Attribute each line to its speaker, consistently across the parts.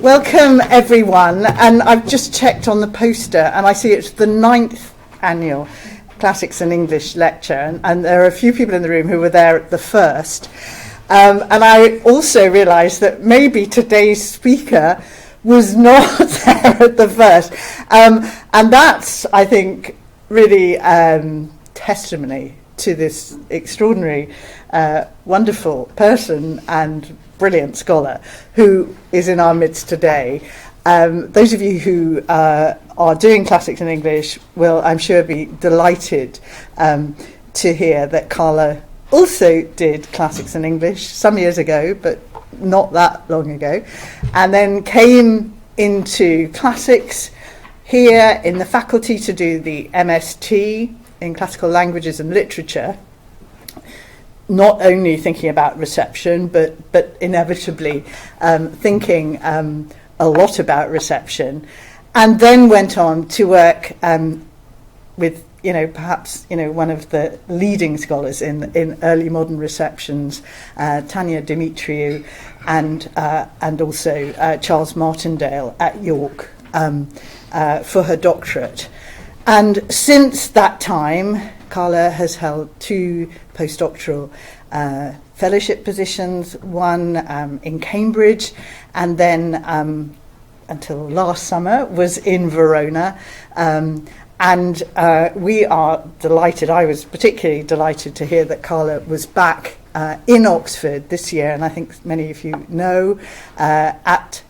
Speaker 1: Welcome everyone, and I've just checked on the poster and I see it's the 9th annual Classics and English lecture, and there are a few people in the room who were there at the first, and I also realised that maybe today's speaker was not there at the first, and that's, I think, really testimony to this extraordinary, wonderful person and brilliant scholar who is in our midst today. Those of you who are doing classics in English will, I'm sure, be delighted to hear that Carla also did classics in English some years ago, but not that long ago, and then came into classics here in the faculty to do the MST in classical languages and literature, not only thinking about reception, but inevitably thinking a lot about reception, and then went on to work with, perhaps, one of the leading scholars in early modern receptions, Tanya Dimitriou, and also Charles Martindale at York for her doctorate. And since that time, Carla has held 2 postdoctoral fellowship positions, one in Cambridge, and then until last summer was in Verona. And we are delighted, I was particularly delighted to hear that Carla was back in Oxford this year, and I think many of you know, at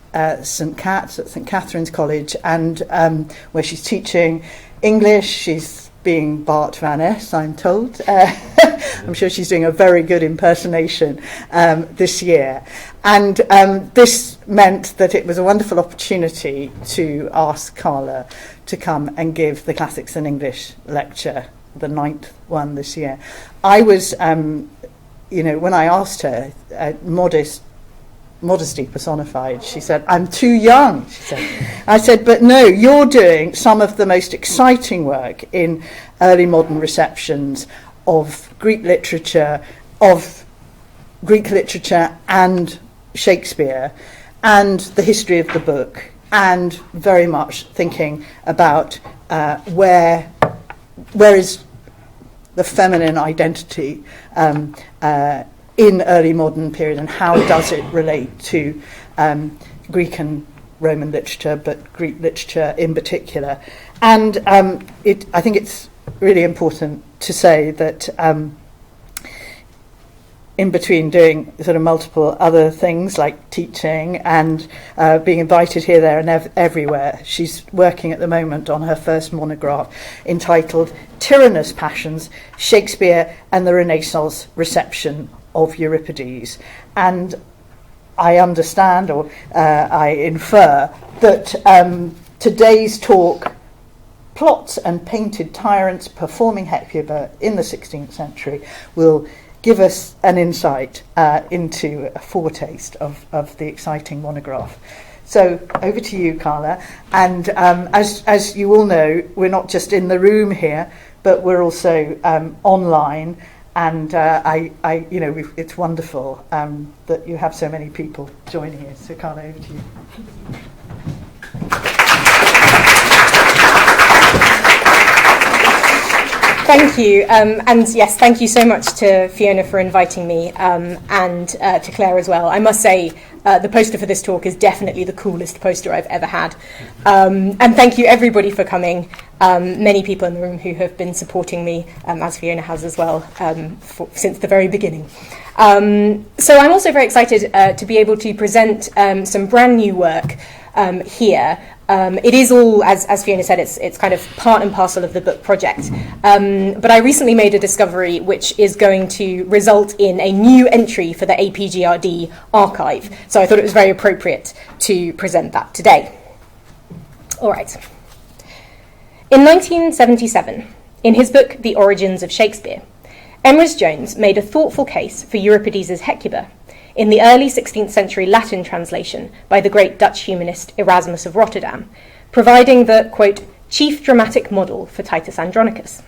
Speaker 1: St Catherine's College, and where she's teaching English. She's being Bart Van Es, I'm told. I'm sure she's doing a very good impersonation this year. And this meant that it was a wonderful opportunity to ask Carla to come and give the Classics in English lecture, the 9th one this year. I was, when I asked her, modesty personified, she said, "I'm too young," she said. I said, "But no, you're doing some of the most exciting work in early modern receptions of Greek literature and Shakespeare, and the history of the book, and very much thinking about where is the feminine identity in early modern period, and how does it relate to Greek and Roman literature, but Greek literature in particular." And I think it's really important to say that in between doing sort of multiple other things like teaching and being invited here, there and everywhere, she's working at the moment on her first monograph entitled "Tyrannous Passions, Shakespeare and the Renaissance Reception of Euripides." And I understand, or I infer, that today's talk plots and painted tyrants performing Hecuba in the 16th century will give us an insight into a foretaste of the exciting monograph. So over to you, Carla. And as you all know, we're not just in the room here, but we're also online. And it's wonderful that you have so many people joining us. So, Carla, over to you.
Speaker 2: Thank you, and yes, thank you so much to Fiona for inviting me, and to Claire as well. I must say, the poster for this talk is definitely the coolest poster I've ever had, and thank you everybody for coming. Many people in the room who have been supporting me, as Fiona has as well, since the very beginning. So I'm also very excited to be able to present some brand new work here. It is all, as Fiona said, it's kind of part and parcel of the book project. But I recently made a discovery which is going to result in a new entry for the APGRD archive. So I thought it was very appropriate to present that today. All right. In 1977, in his book The Origins of Shakespeare, Emrys Jones made a thoughtful case for Euripides' Hecuba in the early 16th century Latin translation by the great Dutch humanist Erasmus of Rotterdam, providing the, quote, chief dramatic model for Titus Andronicus.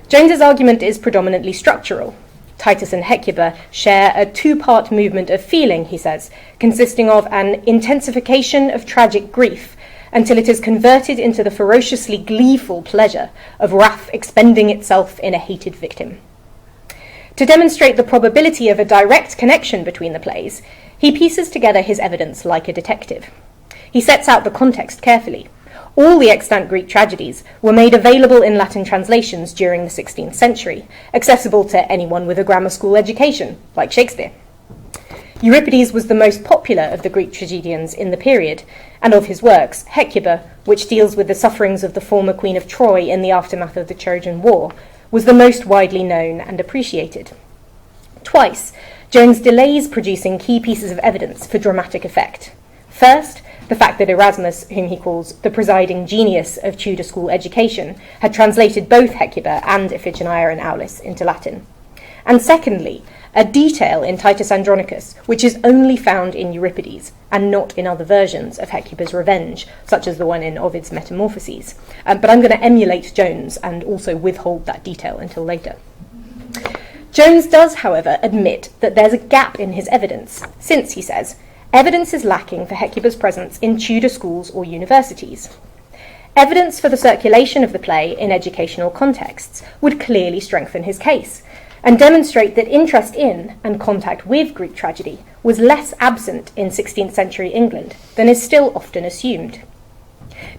Speaker 2: Jones's argument is predominantly structural. Titus and Hecuba share a two-part movement of feeling, he says, consisting of an intensification of tragic grief until it is converted into the ferociously gleeful pleasure of wrath expending itself in a hated victim. To demonstrate the probability of a direct connection between the plays, he pieces together his evidence like a detective. He sets out the context carefully. All the extant Greek tragedies were made available in Latin translations during the 16th century, accessible to anyone with a grammar school education, like Shakespeare. Euripides was the most popular of the Greek tragedians in the period, and of his works, Hecuba, which deals with the sufferings of the former Queen of Troy in the aftermath of the Trojan War, was the most widely known and appreciated. Twice, Jones delays producing key pieces of evidence for dramatic effect. First, the fact that Erasmus, whom he calls the presiding genius of Tudor school education, had translated both Hecuba and Iphigenia and Aulis into Latin. And secondly, a detail in Titus Andronicus, which is only found in Euripides and not in other versions of Hecuba's Revenge, such as the one in Ovid's Metamorphoses. But I'm going to emulate Jones and also withhold that detail until later. Jones does, however, admit that there's a gap in his evidence, since, he says, evidence is lacking for Hecuba's presence in Tudor schools or universities. Evidence for the circulation of the play in educational contexts would clearly strengthen his case, and demonstrate that interest in and contact with Greek tragedy was less absent in 16th century England than is still often assumed.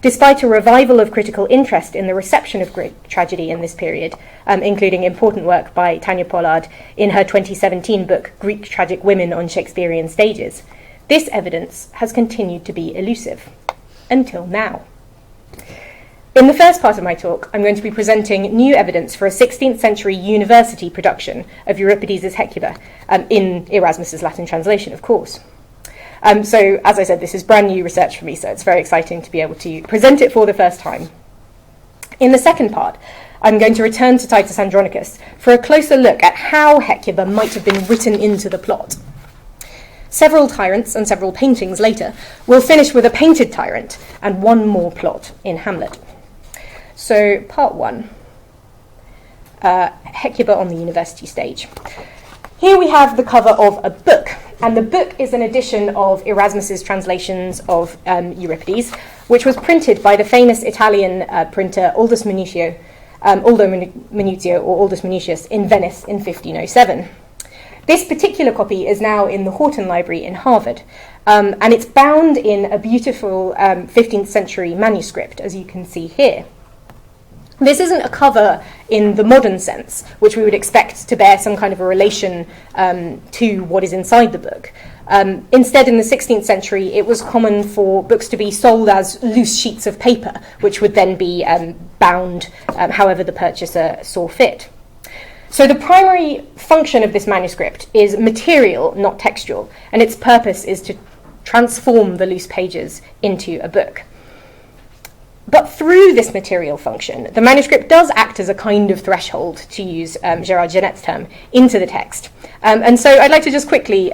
Speaker 2: Despite a revival of critical interest in the reception of Greek tragedy in this period, including important work by Tanya Pollard in her 2017 book, Greek Tragic Women on Shakespearean Stages, this evidence has continued to be elusive, until now. In the first part of my talk, I'm going to be presenting new evidence for a 16th century university production of Euripides' Hecuba, in Erasmus's Latin translation, of course. So, as I said, this is brand new research for me, so it's very exciting to be able to present it for the first time. In the second part, I'm going to return to Titus Andronicus for a closer look at how Hecuba might have been written into the plot. Several tyrants and several paintings later, we'll finish with a painted tyrant and one more plot in Hamlet. So, part one, Hecuba on the university stage. Here we have the cover of a book, and the book is an edition of Erasmus's translations of Euripides, which was printed by the famous Italian printer Aldo Manutio, or Aldus Manutius, in Venice in 1507. This particular copy is now in the Horton Library in Harvard, and it's bound in a beautiful 15th century manuscript, as you can see here. This isn't a cover in the modern sense, which we would expect to bear some kind of a relation to what is inside the book. Instead, in the 16th century, it was common for books to be sold as loose sheets of paper, which would then be bound however the purchaser saw fit. So the primary function of this manuscript is material, not textual, and its purpose is to transform the loose pages into a book. But through this material function, the manuscript does act as a kind of threshold, to use Gérard Genet's term, into the text. And so I'd like to just quickly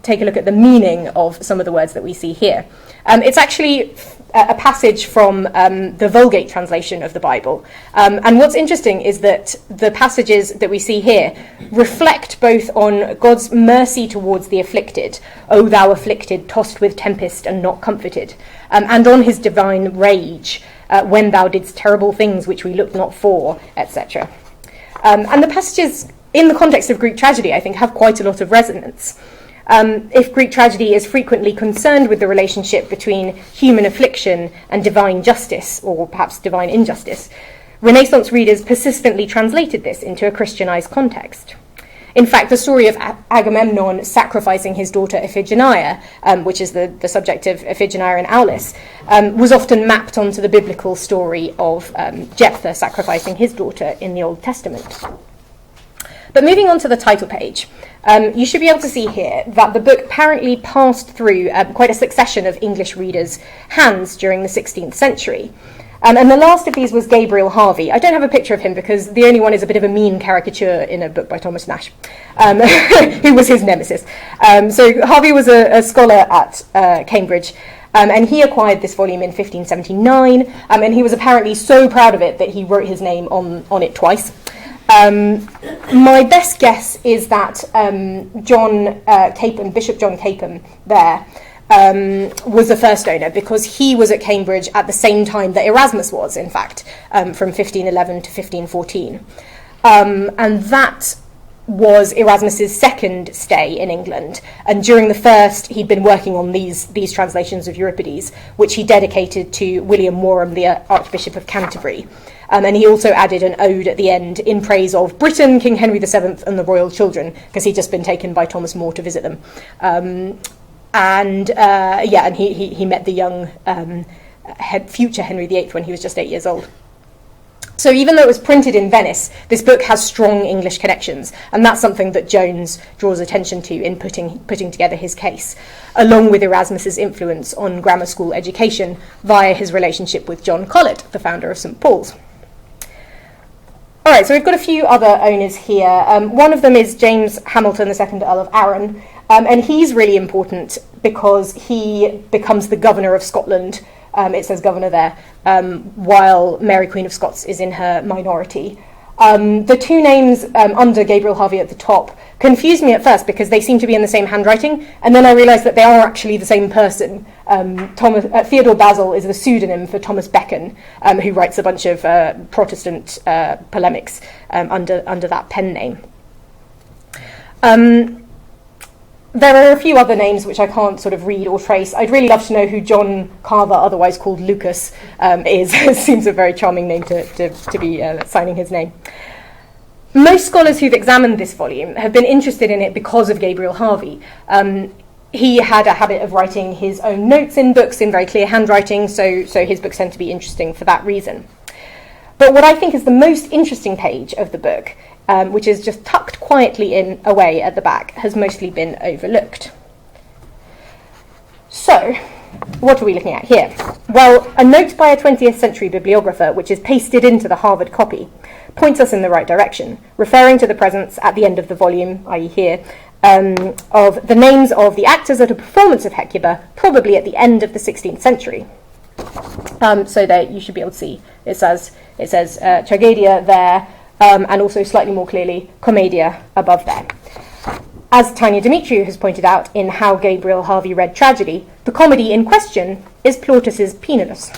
Speaker 2: take a look at the meaning of some of the words that we see here. It's actually a passage from the Vulgate translation of the Bible. And what's interesting is that the passages that we see here reflect both on God's mercy towards the afflicted, O thou afflicted, tossed with tempest and not comforted, and on his divine rage, when thou didst terrible things which we looked not for, etc. And the passages in the context of Greek tragedy, I think, have quite a lot of resonance. If Greek tragedy is frequently concerned with the relationship between human affliction and divine justice, or perhaps divine injustice, Renaissance readers persistently translated this into a Christianized context. In fact, the story of Agamemnon sacrificing his daughter Iphigenia, which is the subject of Iphigenia and Aulis, was often mapped onto the biblical story of Jephthah sacrificing his daughter in the Old Testament. But moving on to the title page, you should be able to see here that the book apparently passed through quite a succession of English readers' hands during the 16th century. And the last of these was Gabriel Harvey. I don't have a picture of him because the only one is a bit of a mean caricature in a book by Thomas Nash, who was his nemesis. So Harvey was a scholar at Cambridge, and he acquired this volume in 1579, and he was apparently so proud of it that he wrote his name on it twice. My best guess is that Bishop John Capon there, was the first owner, because he was at Cambridge at the same time that Erasmus was, in fact, from 1511 to 1514. And that was Erasmus's second stay in England. And during the first, he'd been working on these translations of Euripides, which he dedicated to William Warham, the Archbishop of Canterbury. And he also added an ode at the end in praise of Britain, King Henry VII, and the royal children, because he'd just been taken by Thomas More to visit them. And he met the young future Henry VIII when he was just 8 years old. So even though it was printed in Venice, this book has strong English connections, and that's something that Jones draws attention to in putting together his case, along with Erasmus's influence on grammar school education via his relationship with John Colet, the founder of St Paul's. All right, so we've got a few other owners here. One of them is James Hamilton, the second Earl of Arran, and he's really important because he becomes the governor of Scotland. It says governor there, while Mary Queen of Scots is in her minority. The two names under Gabriel Harvey at the top confused me at first because they seem to be in the same handwriting, and then I realised that they are actually the same person. Theodore Basil is the pseudonym for Thomas Becon, who writes a bunch of Protestant polemics under that pen name. There are a few other names which I can't sort of read or trace. I'd really love to know who John Carver, otherwise called Lucas, is. It seems a very charming name to be signing his name. Most scholars who've examined this volume have been interested in it because of Gabriel Harvey. He had a habit of writing his own notes in books in very clear handwriting, so his books tend to be interesting for that reason. But what I think is the most interesting page of the book, which is just tucked quietly away at the back, has mostly been overlooked. So, what are we looking at here? Well, a note by a 20th century bibliographer, which is pasted into the Harvard copy, points us in the right direction, referring to the presence at the end of the volume, i.e. here, of the names of the actors at a performance of Hecuba, probably at the end of the 16th century. So there you should be able to see it says Tragedia there, and also slightly more clearly Commedia above there. As Tanya Dimitriou has pointed out in How Gabriel Harvey Read Tragedy, the comedy in question is Plautus's Pinelus.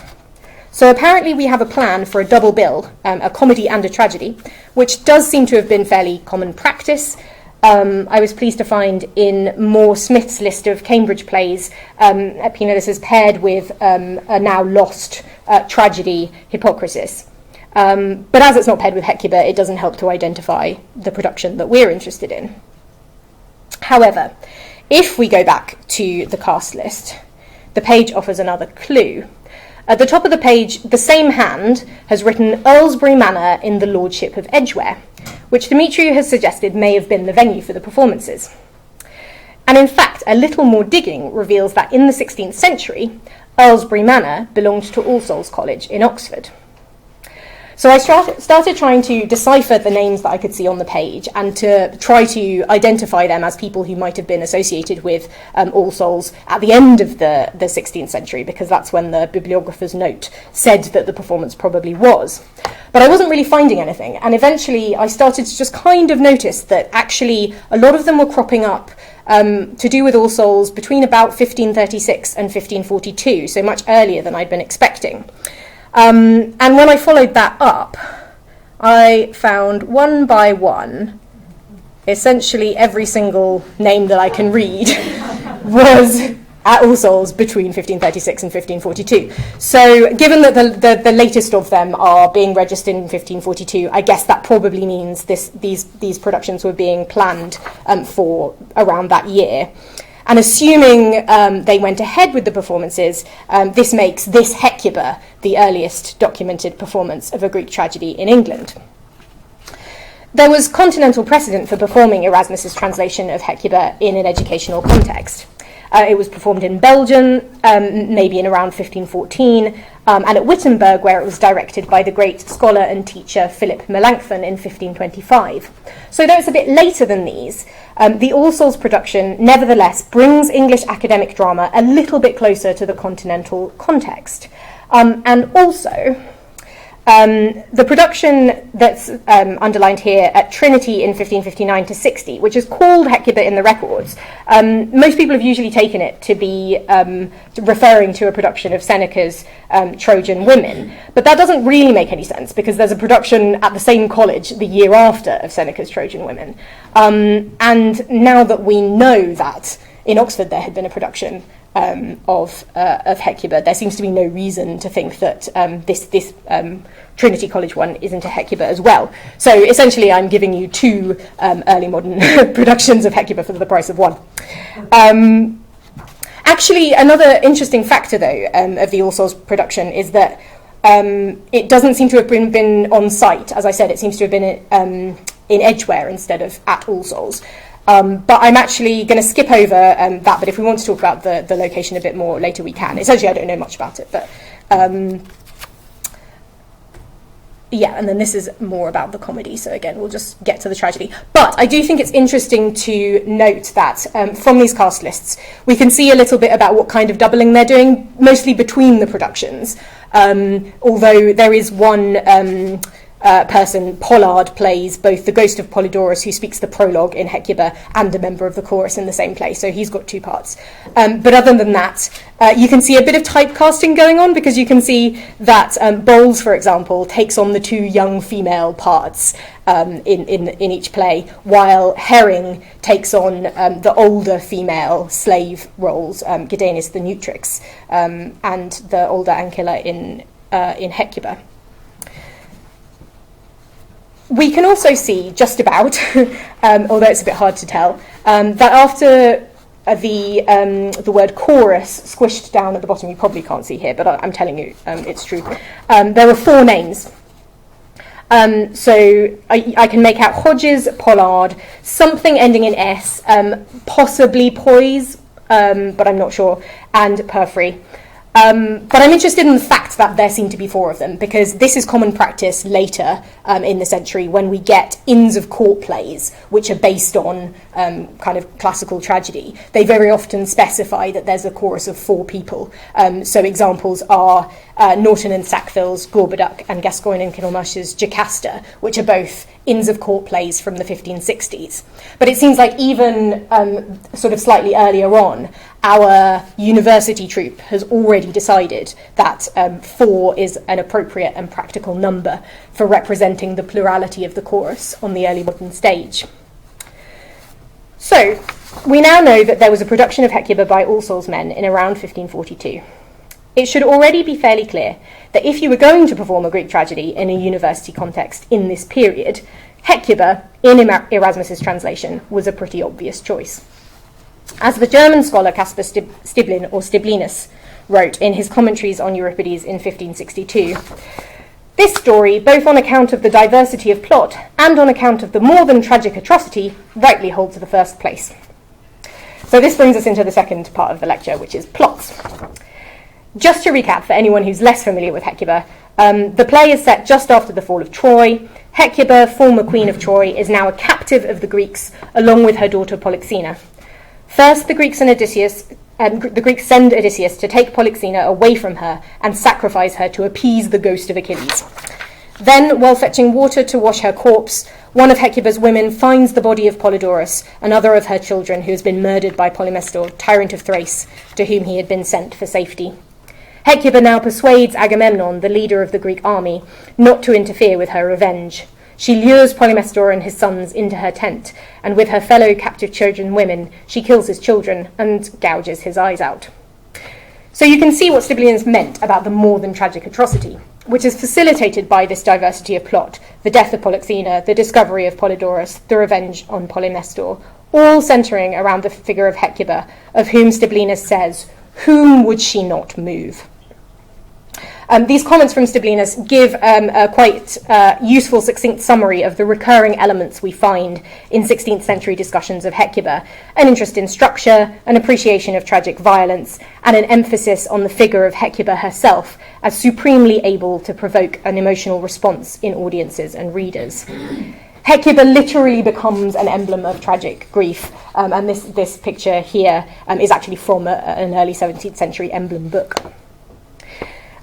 Speaker 2: So apparently we have a plan for a double bill, a comedy and a tragedy, which does seem to have been fairly common practice. I was pleased to find in Moore Smith's list of Cambridge plays, Pinelus is paired with a now lost tragedy, Hippocrasis. But as it's not paired with Hecuba, it doesn't help to identify the production that we're interested in. However, if we go back to the cast list, the page offers another clue. At the top of the page, the same hand has written Earlsbury Manor in the Lordship of Edgware, which Dimitriou has suggested may have been the venue for the performances. And in fact, a little more digging reveals that in the 16th century, Earlsbury Manor belonged to All Souls College in Oxford. So I started trying to decipher the names that I could see on the page and to try to identify them as people who might have been associated with All Souls at the end of the 16th century, because that's when the bibliographer's note said that the performance probably was. But I wasn't really finding anything, and eventually I started to just kind of notice that actually a lot of them were cropping up to do with All Souls between about 1536 and 1542, so much earlier than I'd been expecting. And when I followed that up, I found one by one, essentially every single name that I can read was at All Souls between 1536 and 1542. So given that the latest of them are being registered in 1542, I guess that probably means these productions were being planned for around that year. And assuming they went ahead with the performances, this makes this Hecuba the earliest documented performance of a Greek tragedy in England. There was continental precedent for performing Erasmus's translation of Hecuba in an educational context. It was performed in Belgium, maybe in around 1514, and at Wittenberg, where it was directed by the great scholar and teacher Philip Melanchthon in 1525. So though it's a bit later than these, the All Souls production nevertheless brings English academic drama a little bit closer to the continental context. And also, The production that's underlined here at Trinity in 1559 to 60, which is called Hecuba in the records, most people have usually taken it to be referring to a production of Seneca's Trojan Women. But that doesn't really make any sense, because there's a production at the same college the year after of Seneca's Trojan Women. And now that we know that in Oxford there had been a production of Hecuba, there seems to be no reason to think that this Trinity College one isn't a Hecuba as well. So essentially I'm giving you two early modern productions of Hecuba for the price of one. Actually, another interesting factor, though, of the All Souls production is that it doesn't seem to have been on site. As I said, it seems to have been in Edgware instead of at All Souls. But I'm actually going to skip over that, but if we want to talk about the location a bit more later, we can. Essentially, I don't know much about it, but yeah, and then this is more about the comedy, so again, we'll just get to the tragedy. But I do think it's interesting to note that from these cast lists, we can see a little bit about what kind of doubling they're doing, mostly between the productions, although there is one person, Pollard, plays both the ghost of Polydorus, who speaks the prologue in Hecuba, and a member of the chorus in the same play, so he's got two parts. But other than that, you can see a bit of typecasting going on, because you can see that Bowles, for example, takes on the two young female parts in each play, while Herring takes on the older female slave roles, Gidenis the Neutrix, and the older Ancilla in Hecuba. We can also see, just about, although it's a bit hard to tell, that after the word chorus squished down at the bottom, you probably can't see here, but I'm telling you it's true, there are four names. So I can make out Hodges, Pollard, something ending in S, possibly Poise, but I'm not sure, and Perfrey. But I'm interested in the fact that there seem to be four of them, because this is common practice later in the century when we get Inns of Court plays, which are based on kind of classical tragedy. They very often specify that there's a chorus of four people. So examples are Norton and Sackville's Gorboduc and Gascoigne and Kilmarsh's Jocasta, which are both Inns of Court plays from the 1560s. But it seems like even sort of slightly earlier on, our university troupe has already decided that four is an appropriate and practical number for representing the plurality of the chorus on the early modern stage. So, we now know that there was a production of Hecuba by All Souls men in around 1542. It should already be fairly clear that if you were going to perform a Greek tragedy in a university context in this period, Hecuba, in Erasmus's translation, was a pretty obvious choice. As the German scholar Caspar Stieblin, or Stiblinus, wrote in his commentaries on Euripides in 1562, this story, both on account of the diversity of plot and on account of the more than tragic atrocity, rightly holds the first place. So this brings us into the second part of the lecture, which is plots. Just to recap, for anyone who's less familiar with Hecuba, the play is set just after the fall of Troy. Hecuba, former queen of Troy, is now a captive of the Greeks, along with her daughter Polyxena. First, the Greeks send Odysseus to take Polyxena away from her and sacrifice her to appease the ghost of Achilles. Then, while fetching water to wash her corpse, one of Hecuba's women finds the body of Polydorus, another of her children who has been murdered by Polymestor, tyrant of Thrace, to whom he had been sent for safety. Hecuba now persuades Agamemnon, the leader of the Greek army, not to interfere with her revenge. She lures Polymestor and his sons into her tent, and with her fellow captive Trojan women, she kills his children and gouges his eyes out. So you can see what Stiblinus meant about the more than tragic atrocity, which is facilitated by this diversity of plot, the death of Polyxena, the discovery of Polydorus, the revenge on Polymestor, all centering around the figure of Hecuba, of whom Stiblinus says, "Whom would she not move?" These comments from Stiblinus give a quite useful, succinct summary of the recurring elements we find in 16th century discussions of Hecuba: an interest in structure, an appreciation of tragic violence, and an emphasis on the figure of Hecuba herself as supremely able to provoke an emotional response in audiences and readers. Hecuba literally becomes an emblem of tragic grief, and this picture here is actually from an early 17th century emblem book.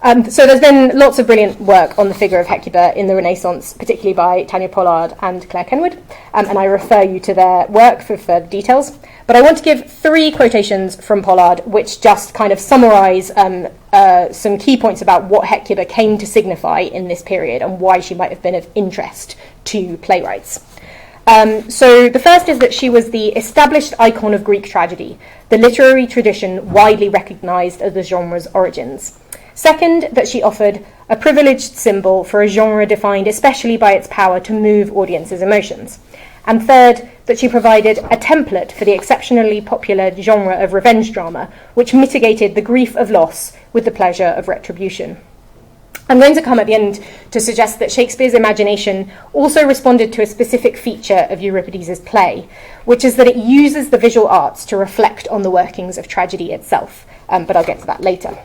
Speaker 2: So there's been lots of brilliant work on the figure of Hecuba in the Renaissance, particularly by Tanya Pollard and Claire Kenwood, and I refer you to their work for further details. But I want to give 3 quotations from Pollard, which just kind of summarise some key points about what Hecuba came to signify in this period and why she might have been of interest to playwrights. So the first is that she was the established icon of Greek tragedy, the literary tradition widely recognised as the genre's origins. Second, that she offered a privileged symbol for a genre defined especially by its power to move audiences' emotions. And third, that she provided a template for the exceptionally popular genre of revenge drama, which mitigated the grief of loss with the pleasure of retribution. I'm going to come at the end to suggest that Shakespeare's imagination also responded to a specific feature of Euripides' play, which is that it uses the visual arts to reflect on the workings of tragedy itself, but I'll get to that later.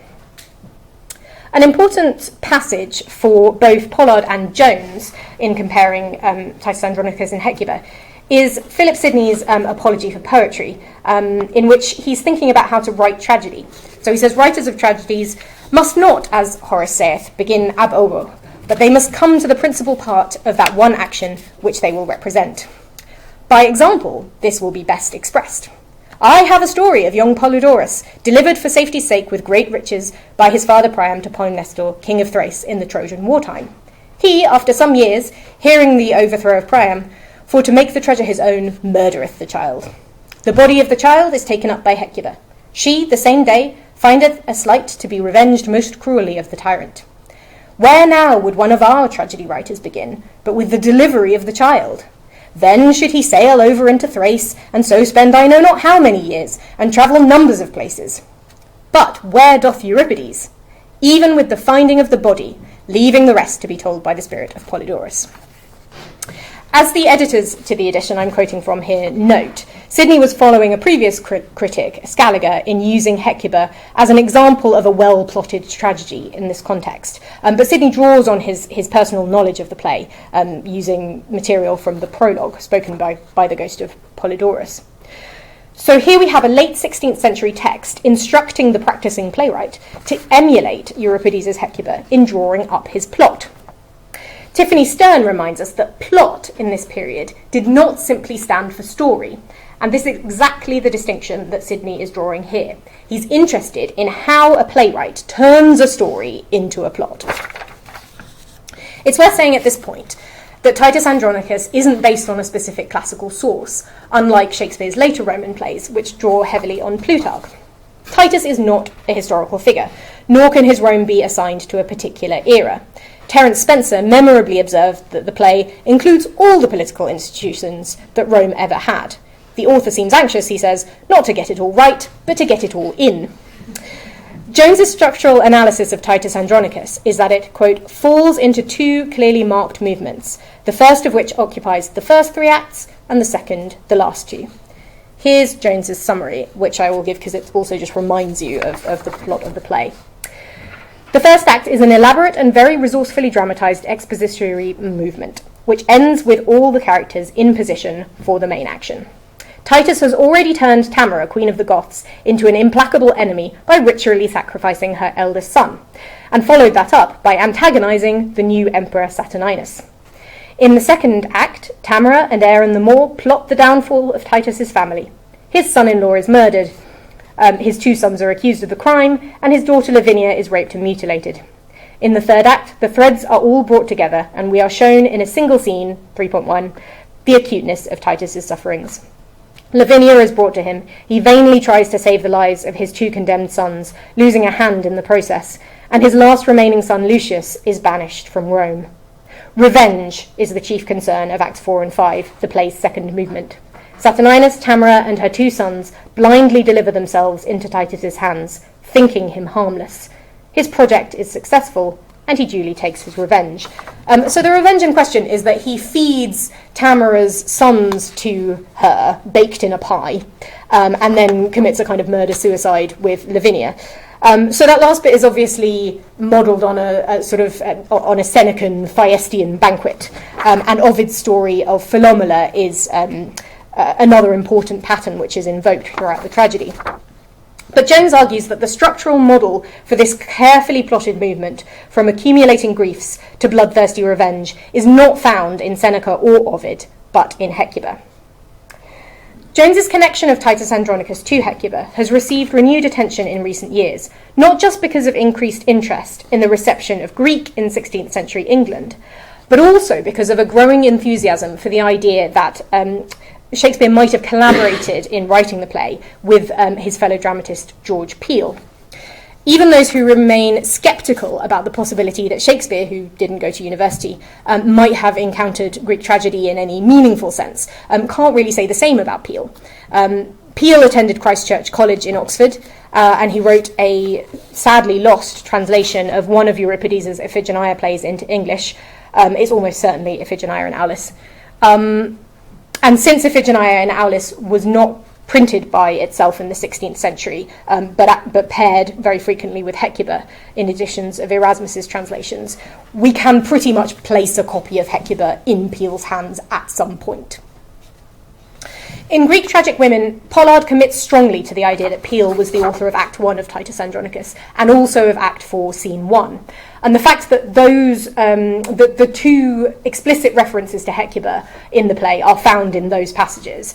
Speaker 2: An important passage for both Pollard and Jones in comparing Titus Andronicus and Hecuba is Philip Sidney's Apology for Poetry, in which he's thinking about how to write tragedy. So he says, writers of tragedies must not, as Horace saith, begin ab ovo, but they must come to the principal part of that one action which they will represent. By example, this will be best expressed. I have a story of young Polydorus, delivered for safety's sake with great riches by his father Priam to Polymnestor, king of Thrace, in the Trojan wartime. He, after some years, hearing the overthrow of Priam, for to make the treasure his own, murdereth the child. The body of the child is taken up by Hecuba. She, the same day, findeth a slight to be revenged most cruelly of the tyrant. Where now would one of our tragedy writers begin, but with the delivery of the child? Then should he sail over into Thrace, and so spend I know not how many years, and travel numbers of places. But where doth Euripides? Even with the finding of the body, leaving the rest to be told by the spirit of Polydorus. As the editors to the edition I'm quoting from here note, Sidney was following a previous critic, Scaliger, in using Hecuba as an example of a well-plotted tragedy in this context. But Sidney draws on his personal knowledge of the play, using material from the prologue spoken by the ghost of Polydorus. So here we have a late 16th century text instructing the practicing playwright to emulate Euripides' Hecuba in drawing up his plot. Tiffany Stern reminds us that plot in this period did not simply stand for story, and this is exactly the distinction that Sidney is drawing here. He's interested in how a playwright turns a story into a plot. It's worth saying at this point that Titus Andronicus isn't based on a specific classical source, unlike Shakespeare's later Roman plays, which draw heavily on Plutarch. Titus is not a historical figure, nor can his Rome be assigned to a particular era. Terence Spencer memorably observed that the play includes all the political institutions that Rome ever had. The author seems anxious, he says, not to get it all right, but to get it all in. Jones's structural analysis of Titus Andronicus is that it, quote, falls into 2 clearly marked movements, the first of which occupies the first 3 acts, and the second, the last 2. Here's Jones's summary, which I will give because it also just reminds you of the plot of the play. The first act is an elaborate and very resourcefully dramatised expository movement, which ends with all the characters in position for the main action. Titus has already turned Tamara, queen of the Goths, into an implacable enemy by ritually sacrificing her eldest son, and followed that up by antagonising the new emperor Saturninus. In the second act, Tamara and Aaron the Moor plot the downfall of Titus's family. His son-in-law is murdered, his 2 sons are accused of the crime, and his daughter Lavinia is raped and mutilated. In the third act, the threads are all brought together, and we are shown in a single scene, 3.1, the acuteness of Titus's sufferings. Lavinia is brought to him. He vainly tries to save the lives of his 2 condemned sons, losing a hand in the process, and his last remaining son, Lucius, is banished from Rome. Revenge is the chief concern of Acts 4 and 5, the play's second movement. Saturninus, Tamara, and her 2 sons blindly deliver themselves into Titus's hands, thinking him harmless. His project is successful, and he duly takes his revenge. So the revenge in question is that he feeds Tamara's sons to her, baked in a pie, and then commits a kind of murder-suicide with Lavinia. So that last bit is obviously modelled on a sort of on a Senecan Thyestian banquet, and Ovid's story of Philomela is another important pattern which is invoked throughout the tragedy. But Jones argues that the structural model for this carefully plotted movement from accumulating griefs to bloodthirsty revenge is not found in Seneca or Ovid, but in Hecuba. Jones's connection of Titus Andronicus to Hecuba has received renewed attention in recent years, not just because of increased interest in the reception of Greek in 16th century England, but also because of a growing enthusiasm for the idea that Shakespeare might have collaborated in writing the play with his fellow dramatist George Peele. Even those who remain sceptical about the possibility that Shakespeare, who didn't go to university, might have encountered Greek tragedy in any meaningful sense, can't really say the same about Peele. Peele attended Christ Church College in Oxford, and he wrote a sadly lost translation of one of Euripides' Iphigenia plays into English. It's almost certainly Iphigenia and Aulis. And since Iphigenia and Aulis was not printed by itself in the 16th century, but paired very frequently with Hecuba in editions of Erasmus's translations, we can pretty much place a copy of Hecuba in Peele's hands at some point. In Greek Tragic Women, Pollard commits strongly to the idea that Peele was the author of Act 1 of Titus Andronicus and also of Act 4, Scene 1. And the fact that the two explicit references to Hecuba in the play are found in those passages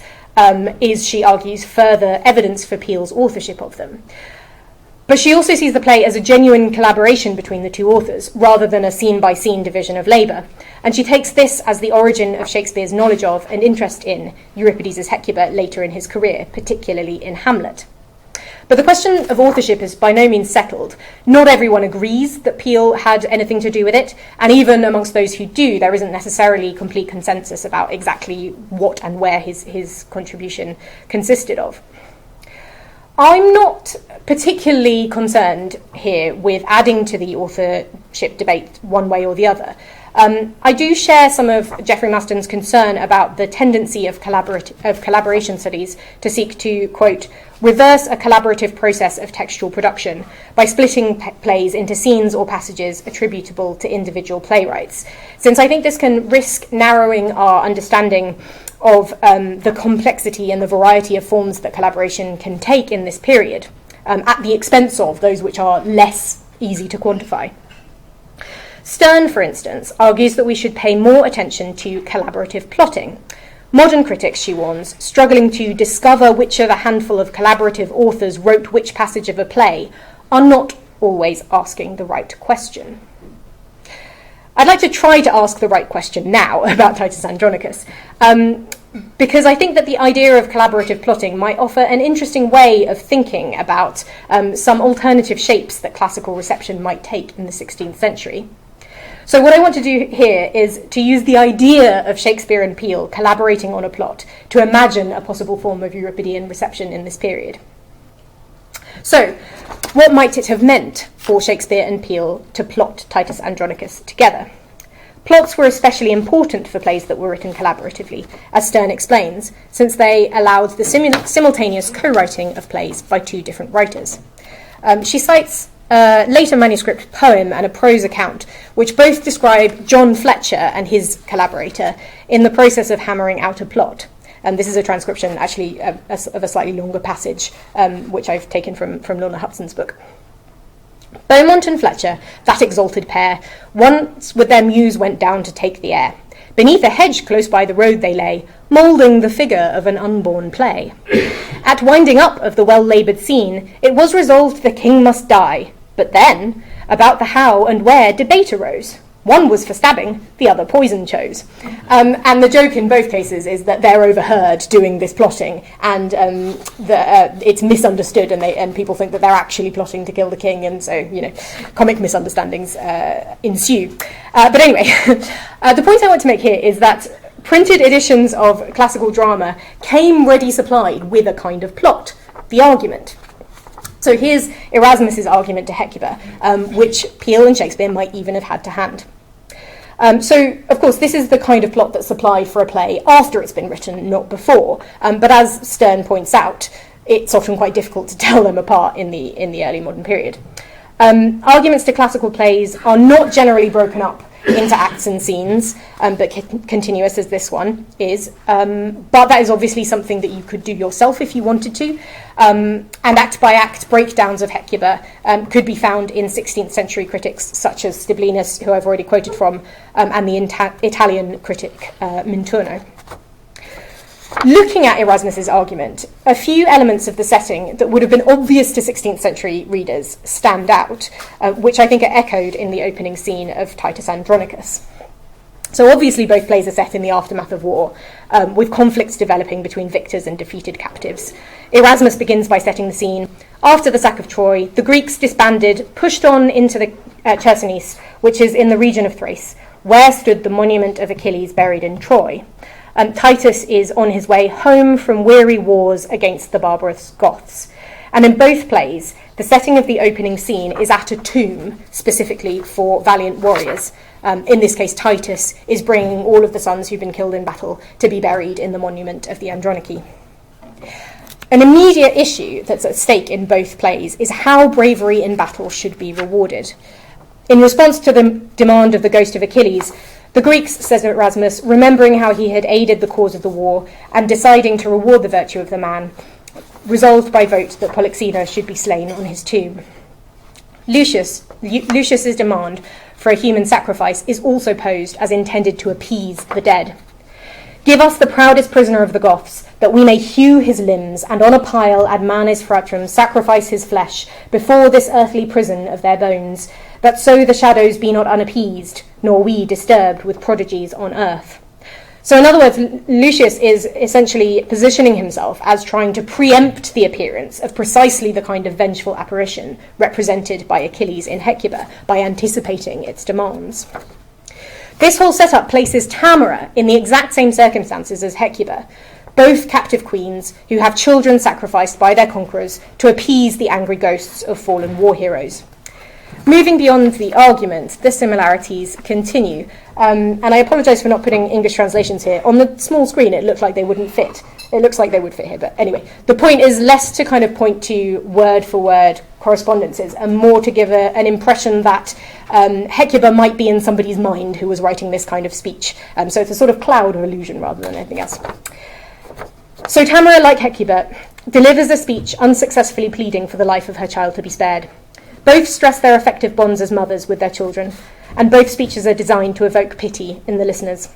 Speaker 2: is, she argues, further evidence for Peele's authorship of them. But she also sees the play as a genuine collaboration between the two authors, rather than a scene-by-scene division of labour, and she takes this as the origin of Shakespeare's knowledge of and interest in Euripides' Hecuba later in his career, particularly in Hamlet. But the question of authorship is by no means settled. Not everyone agrees that Peele had anything to do with it, and even amongst those who do, there isn't necessarily complete consensus about exactly what and where his contribution consisted of. I'm not particularly concerned here with adding to the authorship debate one way or the other. I do share some of Geoffrey Maston's concern about the tendency of collaboration studies to seek to, quote, reverse a collaborative process of textual production by splitting plays into scenes or passages attributable to individual playwrights, since I think this can risk narrowing our understanding of the complexity and the variety of forms that collaboration can take in this period, at the expense of those which are less easy to quantify. Sterne, for instance, argues that we should pay more attention to collaborative plotting. Modern critics, she warns, struggling to discover which of a handful of collaborative authors wrote which passage of a play, are not always asking the right question. I'd like to try to ask the right question now about Titus Andronicus, because I think that the idea of collaborative plotting might offer an interesting way of thinking about some alternative shapes that classical reception might take in the 16th century. So what I want to do here is to use the idea of Shakespeare and Peele collaborating on a plot to imagine a possible form of Euripidean reception in this period. So, what might it have meant for Shakespeare and Peele to plot Titus Andronicus together? Plots were especially important for plays that were written collaboratively, as Sterne explains, since they allowed the simultaneous co-writing of plays by two different writers. She cites a later manuscript poem and a prose account, which both describe John Fletcher and his collaborator in the process of hammering out a plot. This is a transcription, actually, of a slightly longer passage, which I've taken from Lorna Hutson's book. Beaumont and Fletcher, that exalted pair, once with their muse went down to take the air. Beneath a hedge close by the road they lay, moulding the figure of an unborn play. At winding up of the well-laboured scene, it was resolved the king must die. But then, about the how and where debate arose. One was for stabbing, the other poison chose. And the joke in both cases is that they're overheard doing this plotting, and it's misunderstood, and people think that they're actually plotting to kill the king, and so, comic misunderstandings ensue. But anyway, the point I want to make here is that printed editions of classical drama came ready supplied with a kind of plot, the argument. So here's Erasmus's argument to Hecuba, which Peele and Shakespeare might even have had to hand. So, of course, this is the kind of plot that's supplied for a play after it's been written, not before. But as Sterne points out, it's often quite difficult to tell them apart in the early modern period. Arguments to classical plays are not generally broken up into acts and scenes, but continuous as this one is. But that is obviously something that you could do yourself if you wanted to. And act-by-act breakdowns of Hecuba could be found in 16th century critics such as Stiblinus, who I've already quoted from, and the Italian critic Minturno. Looking at Erasmus's argument, a few elements of the setting that would have been obvious to 16th century readers stand out, which I think are echoed in the opening scene of Titus Andronicus. So obviously both plays are set in the aftermath of war, with conflicts developing between victors and defeated captives. Erasmus begins by setting the scene. After the sack of Troy, the Greeks disbanded, pushed on into the Chersonese, which is in the region of Thrace, where stood the monument of Achilles buried in Troy. Titus is on his way home from weary wars against the barbarous Goths. And in both plays, the setting of the opening scene is at a tomb, specifically for valiant warriors. In this case, Titus is bringing all of the sons who've been killed in battle to be buried in the monument of the Andronici. An immediate issue that's at stake in both plays is how bravery in battle should be rewarded. In response to the demand of the ghost of Achilles, the Greeks, says Erasmus, remembering how he had aided the cause of the war and deciding to reward the virtue of the man, resolved by vote that Polyxena should be slain on his tomb. Lucius's demand for a human sacrifice is also posed as intended to appease the dead. Give us the proudest prisoner of the Goths, that we may hew his limbs, and on a pile ad manes fratrum sacrifice his flesh before this earthly prison of their bones, that so the shadows be not unappeased, nor we disturbed with prodigies on earth. So in other words, Lucius is essentially positioning himself as trying to preempt the appearance of precisely the kind of vengeful apparition represented by Achilles in Hecuba by anticipating its demands. This whole setup places Tamara in the exact same circumstances as Hecuba, both captive queens who have children sacrificed by their conquerors to appease the angry ghosts of fallen war heroes. Moving beyond the argument, the similarities continue. And I apologise for not putting English translations here. On the small screen, it looked like they wouldn't fit. It looks like they would fit here, but anyway. The point is less to kind of point to word-for-word correspondences and more to give an impression that Hecuba might be in somebody's mind who was writing this kind of speech. So it's a sort of cloud of illusion rather than anything else. So Tamara, like Hecuba, delivers a speech unsuccessfully pleading for the life of her child to be spared. Both stress their effective bonds as mothers with their children, and both speeches are designed to evoke pity in the listeners.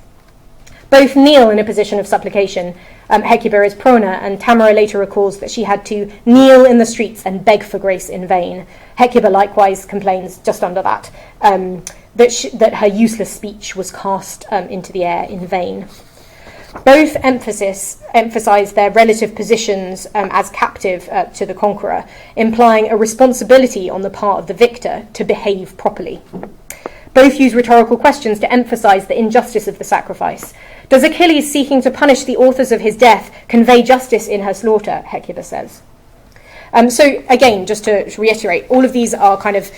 Speaker 2: Both kneel in a position of supplication. Hecuba is prona, and Tamara later recalls that she had to kneel in the streets and beg for grace in vain. Hecuba likewise complains, just under that, that her useless speech was cast into the air in vain. Both emphasise their relative positions as captive to the conqueror, implying a responsibility on the part of the victor to behave properly. Both use rhetorical questions to emphasise the injustice of the sacrifice. Does Achilles, seeking to punish the authors of his death, convey justice in her slaughter? Hecuba says. So again, just to reiterate, all of these are kind of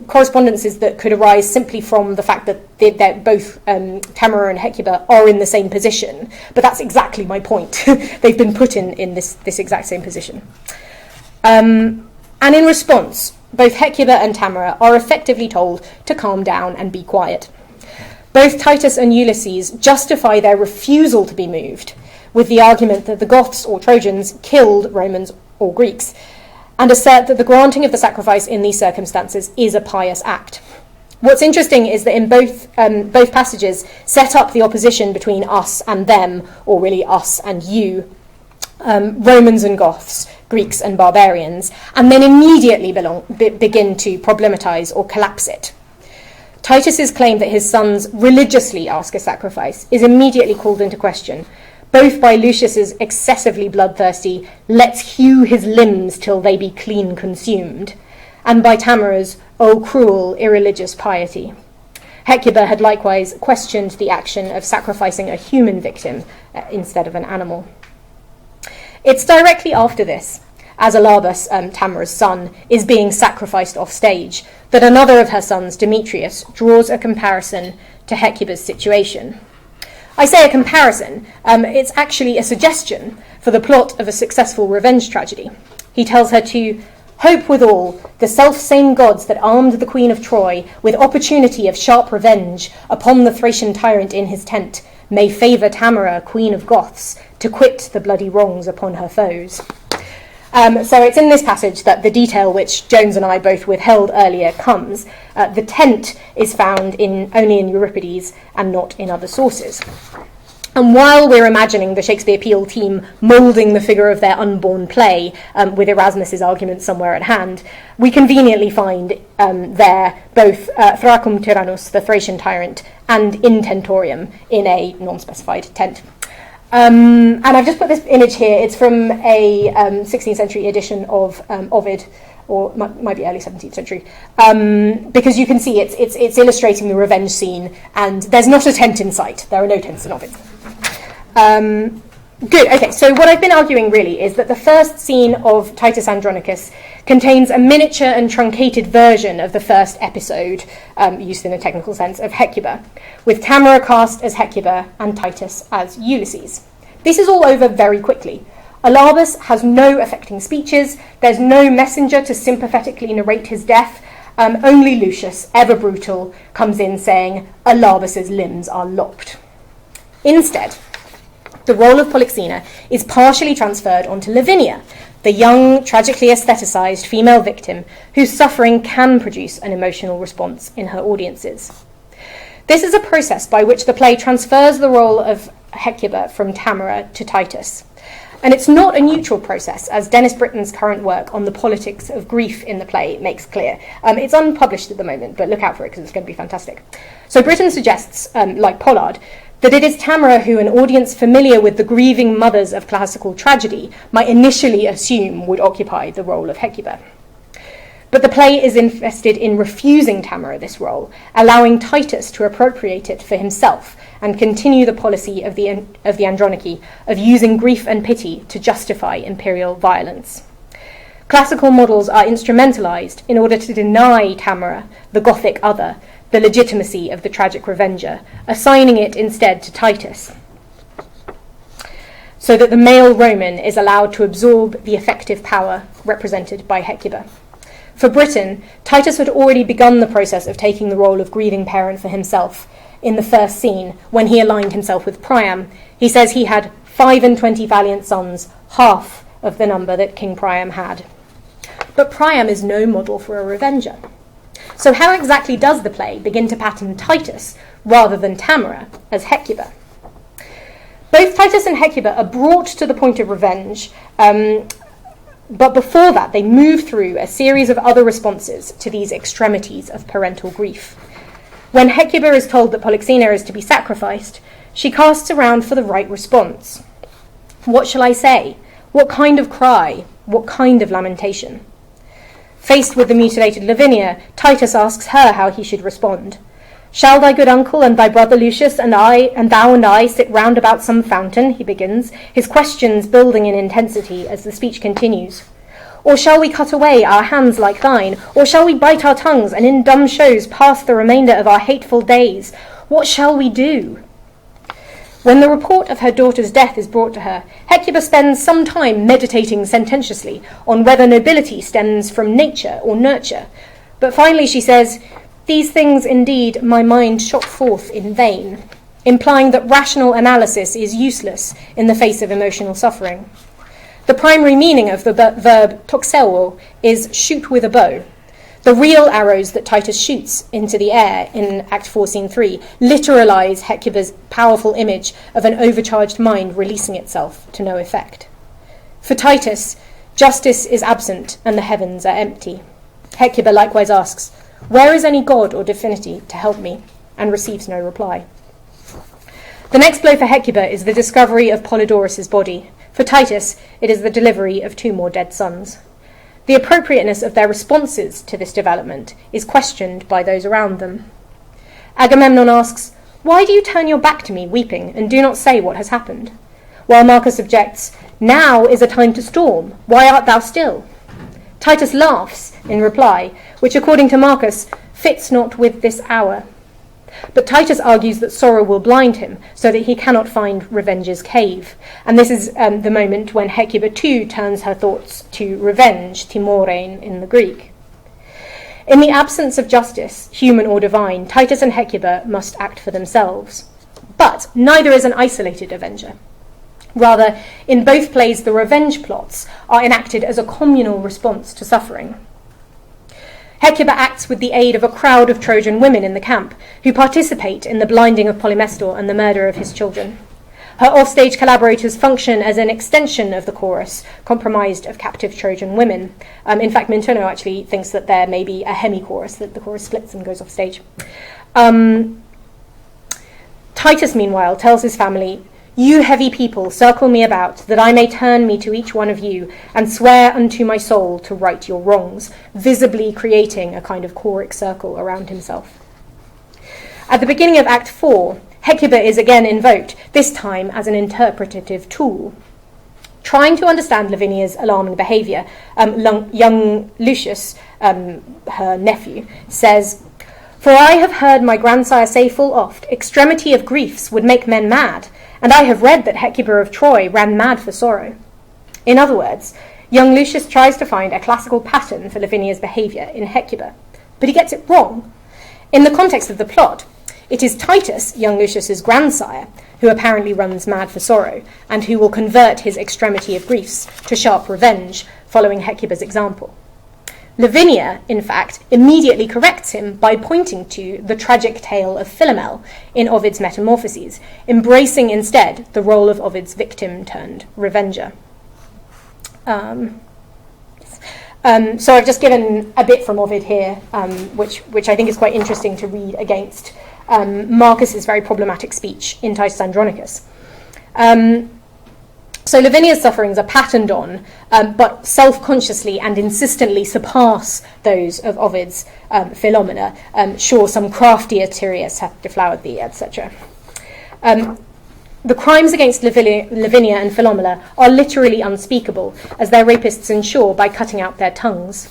Speaker 2: correspondences that could arise simply from the fact that both Tamara and Hecuba are in the same position. But that's exactly my point. They've been put in this exact same position. And in response, both Hecuba and Tamara are effectively told to calm down and be quiet. Both Titus and Ulysses justify their refusal to be moved with the argument that the Goths or Trojans killed Romans or Greeks, and assert that the granting of the sacrifice in these circumstances is a pious act. What's interesting is that in both passages set up the opposition between us and them, or really us and you, Romans and Goths, Greeks and barbarians, and then immediately begin to problematize or collapse it. Titus's claim that his sons religiously ask a sacrifice is immediately called into question, both by Lucius's excessively bloodthirsty, let's hew his limbs till they be clean consumed, and by Tamara's, oh cruel, irreligious piety. Hecuba had likewise questioned the action of sacrificing a human victim instead of an animal. It's directly after this, as Alarbus, Tamara's son, is being sacrificed off stage, that another of her sons, Demetrius, draws a comparison to Hecuba's situation. I say a comparison, it's actually a suggestion for the plot of a successful revenge tragedy. He tells her to Hope withal, the self-same gods that armed the Queen of Troy with opportunity of sharp revenge upon the Thracian tyrant in his tent, may favour Tamara, Queen of Goths, to quit the bloody wrongs upon her foes. So it's in this passage that the detail which Jones and I both withheld earlier comes. The tent is found only in Euripides and not in other sources. And while we're imagining the Shakespeare Peel team moulding the figure of their unborn play with Erasmus's argument somewhere at hand, we conveniently find there both Thracum Tyrannus, the Thracian tyrant, and In Tentorium in a non-specified tent. And I've just put this image here. It's from a 16th century edition of Ovid, or might be early 17th century, because you can see it's illustrating the revenge scene, and there's not a tent in sight. There are no tents in Ovid. Good, okay, so what I've been arguing really is that the first scene of Titus Andronicus contains a miniature and truncated version of the first episode, used in a technical sense, of Hecuba, with Tamara cast as Hecuba and Titus as Ulysses. This is all over very quickly. Alarbus has no affecting speeches, there's no messenger to sympathetically narrate his death, only Lucius, ever brutal, comes in saying, Alarbus's limbs are lopped. Instead, the role of Polyxena is partially transferred onto Lavinia, the young, tragically aestheticised female victim whose suffering can produce an emotional response in her audiences. This is a process by which the play transfers the role of Hecuba from Tamara to Titus. And it's not a neutral process, as Dennis Britton's current work on the politics of grief in the play makes clear. It's unpublished at the moment, but look out for it because it's going to be fantastic. So Britton suggests, like Pollard, that it is Tamara who an audience familiar with the grieving mothers of classical tragedy might initially assume would occupy the role of Hecuba. But the play is invested in refusing Tamara this role, allowing Titus to appropriate it for himself and continue the policy of the Andronici of using grief and pity to justify imperial violence. Classical models are instrumentalised in order to deny Tamara, the Gothic other, the legitimacy of the tragic revenger, assigning it instead to Titus, so that the male Roman is allowed to absorb the effective power represented by Hecuba. For Britain, Titus had already begun the process of taking the role of grieving parent for himself in the first scene, when he aligned himself with Priam. He says he had 25 valiant sons, half of the number that King Priam had. But Priam is no model for a revenger. So how exactly does the play begin to pattern Titus rather than Tamara as Hecuba? Both Titus and Hecuba are brought to the point of revenge, but before that they move through a series of other responses to these extremities of parental grief. When Hecuba is told that Polyxena is to be sacrificed, she casts around for the right response. What shall I say? What kind of cry? What kind of lamentation? Faced with the mutilated Lavinia, Titus asks her how he should respond. Shall thy good uncle and thy brother Lucius and thou and I sit round about some fountain, he begins, his questions building in intensity as the speech continues. Or shall we cut away our hands like thine? Or shall we bite our tongues and in dumb shows pass the remainder of our hateful days? What shall we do? When the report of her daughter's death is brought to her, Hecuba spends some time meditating sententiously on whether nobility stems from nature or nurture. But finally she says, "These things indeed my mind shot forth in vain," implying that rational analysis is useless in the face of emotional suffering. The primary meaning of the verb toxeuo is shoot with a bow. The real arrows that Titus shoots into the air in Act 4, Scene 3 literalise Hecuba's powerful image of an overcharged mind releasing itself to no effect. For Titus, justice is absent and the heavens are empty. Hecuba likewise asks, "Where is any god or divinity to help me?" and receives no reply. The next blow for Hecuba is the discovery of Polydorus's body. For Titus, it is the delivery of 2 more dead sons. The appropriateness of their responses to this development is questioned by those around them. Agamemnon asks, "Why do you turn your back to me, weeping, and do not say what has happened?" While Marcus objects, "Now is a time to storm. Why art thou still?" Titus laughs in reply, which according to Marcus fits not with this hour. But Titus argues that sorrow will blind him so that he cannot find revenge's cave. And this is the moment when Hecuba too turns her thoughts to revenge, timorein in the Greek. In the absence of justice, human or divine, Titus and Hecuba must act for themselves. But neither is an isolated avenger. Rather, in both plays, the revenge plots are enacted as a communal response to suffering. Hecuba acts with the aid of a crowd of Trojan women in the camp, who participate in the blinding of Polymestor and the murder of his children. Her offstage collaborators function as an extension of the chorus, comprised of captive Trojan women. In fact, Minturno actually thinks that there may be a hemi-chorus, that the chorus splits and goes off stage. Titus, meanwhile, tells his family, "You heavy people, circle me about, that I may turn me to each one of you, and swear unto my soul to right your wrongs," visibly creating a kind of choric circle around himself. At the beginning of Act 4, Hecuba is again invoked, this time as an interpretative tool. Trying to understand Lavinia's alarming behaviour, young Lucius, her nephew, says, "For I have heard my grandsire say full oft, extremity of griefs would make men mad, and I have read that Hecuba of Troy ran mad for sorrow." In other words, young Lucius tries to find a classical pattern for Lavinia's behaviour in Hecuba, but he gets it wrong. In the context of the plot, it is Titus, young Lucius's grandsire, who apparently runs mad for sorrow, and who will convert his extremity of griefs to sharp revenge, following Hecuba's example. Lavinia, in fact, immediately corrects him by pointing to the tragic tale of Philomel in Ovid's Metamorphoses, embracing instead the role of Ovid's victim-turned-revenger. So I've just given a bit from Ovid here, which I think is quite interesting to read against Marcus's very problematic speech in Titus Andronicus. So Lavinia's sufferings are patterned on, but self-consciously and insistently surpass those of Ovid's Philomela. Sure, some craftier Tyrius hath deflowered thee, etc. The crimes against Lavinia and Philomela are literally unspeakable, as their rapists ensure by cutting out their tongues.